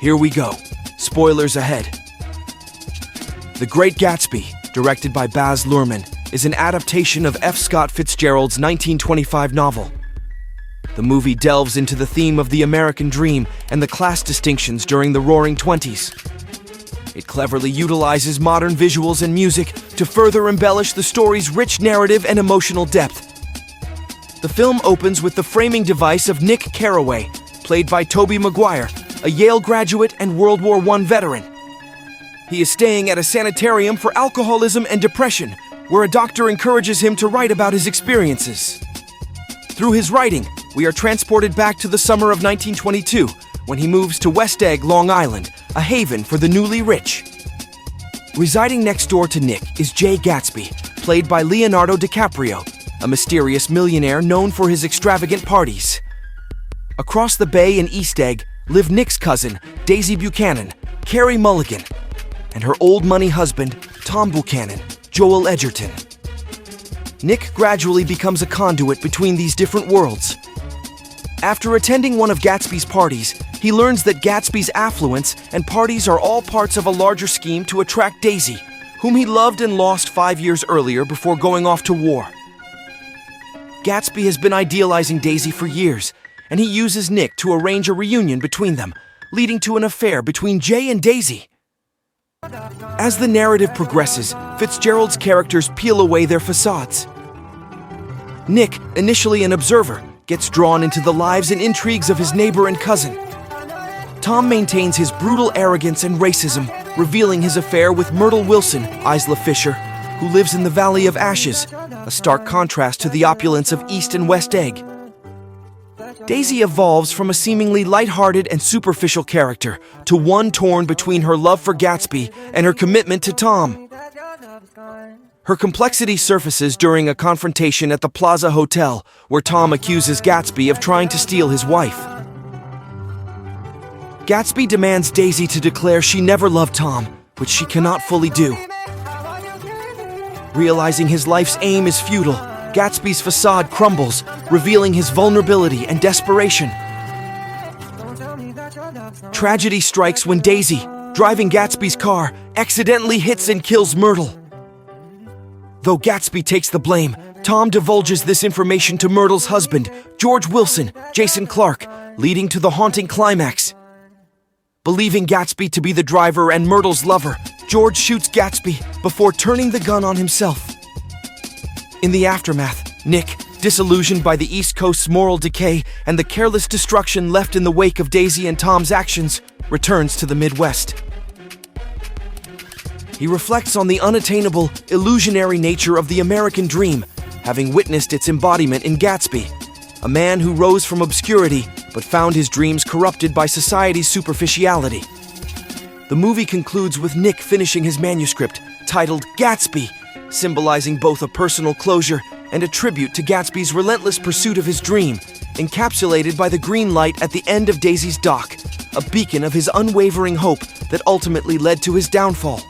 Here we go. Spoilers ahead. The Great Gatsby, directed by Baz Luhrmann, is an adaptation of F. Scott Fitzgerald's 1925 novel. The movie delves into the theme of the American dream and the class distinctions during the Roaring Twenties. It cleverly utilizes modern visuals and music to further embellish the story's rich narrative and emotional depth. The film opens with the framing device of Nick Carraway, played by Tobey Maguire, a Yale graduate and World War I veteran. He is staying at a sanitarium for alcoholism and depression, where a doctor encourages him to write about his experiences. Through his writing, we are transported back to the summer of 1922, when he moves to West Egg, Long Island, a haven for the newly rich. Residing next door to Nick is Jay Gatsby, played by Leonardo DiCaprio, a mysterious millionaire known for his extravagant parties. Across the bay in East Egg live Nick's cousin, Daisy Buchanan, Carrie Mulligan, and her old money husband, Tom Buchanan, Joel Edgerton. Nick gradually becomes a conduit between these different worlds. After attending one of Gatsby's parties, he learns that Gatsby's affluence and parties are all parts of a larger scheme to attract Daisy, whom he loved and lost 5 years earlier before going off to war. Gatsby has been idealizing Daisy for years, and he uses Nick to arrange a reunion between them, leading to an affair between Jay and Daisy. As the narrative progresses, Fitzgerald's characters peel away their facades. Nick, initially an observer, gets drawn into the lives and intrigues of his neighbor and cousin. Tom maintains his brutal arrogance and racism, revealing his affair with Myrtle Wilson, Isla Fisher, who lives in the Valley of Ashes, a stark contrast to the opulence of East and West Egg. Daisy evolves from a seemingly lighthearted and superficial character to one torn between her love for Gatsby and her commitment to Tom. Her complexity surfaces during a confrontation at the Plaza Hotel, where Tom accuses Gatsby of trying to steal his wife. Gatsby demands Daisy to declare she never loved Tom, which she cannot fully do. Realizing his life's aim is futile, Gatsby's facade crumbles, revealing his vulnerability and desperation. Tragedy strikes when Daisy, driving Gatsby's car, accidentally hits and kills Myrtle. Though Gatsby takes the blame, Tom divulges this information to Myrtle's husband, George Wilson, Jason Clarke, leading to the haunting climax. Believing Gatsby to be the driver and Myrtle's lover, George shoots Gatsby before turning the gun on himself. In the aftermath, Nick, disillusioned by the East Coast's moral decay and the careless destruction left in the wake of Daisy and Tom's actions, returns to the Midwest. He reflects on the unattainable, illusionary nature of the American dream, having witnessed its embodiment in Gatsby, a man who rose from obscurity but found his dreams corrupted by society's superficiality. The movie concludes with Nick finishing his manuscript, titled Gatsby, symbolizing both a personal closure and a tribute to Gatsby's relentless pursuit of his dream, encapsulated by the green light at the end of Daisy's dock, a beacon of his unwavering hope that ultimately led to his downfall.